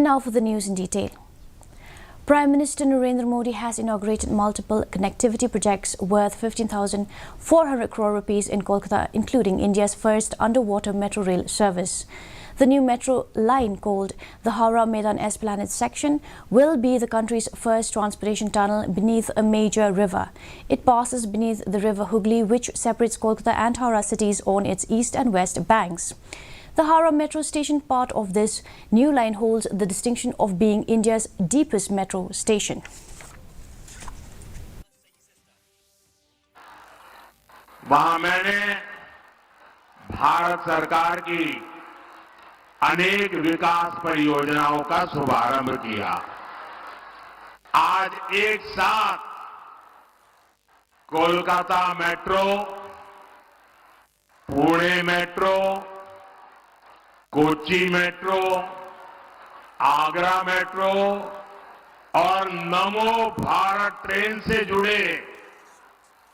And now for the news in detail. Prime Minister Narendra Modi has inaugurated multiple connectivity projects worth 15,400 crore rupees in Kolkata, including India's first underwater metro rail service. The new metro line, called the Howrah Maidan Esplanade section, will be the country's first transportation tunnel beneath a major river. It passes beneath the river Hooghly, which separates Kolkata and Howrah cities on its east and west banks. The Howrah metro station, part of this new line, holds the distinction of being India's deepest metro station. वहां मैंने भारत सरकार की अनेक विकास परियोजनाओं का शुभारंभ किया। आज एक साथ Kolkata metro, Pune metro, Kochi metro, Agra metro और नमो भारत ट्रेन से जुड़े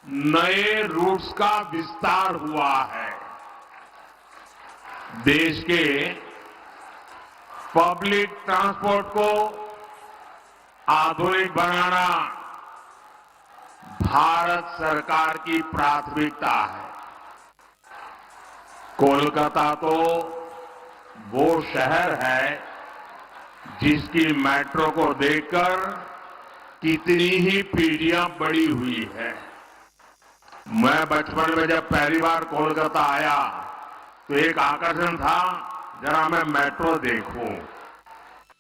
नए रूट्स का विस्तार हुआ है। देश के पब्लिक ट्रांसपोर्ट को आधुनिक बनाना भारत सरकार की प्राथमिकता है। कोलकाता तो वो शहर है जिसकी मेट्रो को देखकर कितनी ही पीढ़ियां बड़ी हुई है। मैं बचपन में जब पहली बार कोलकाता आया तो एक आकर्षण था, जरा मैं मेट्रो देखूं।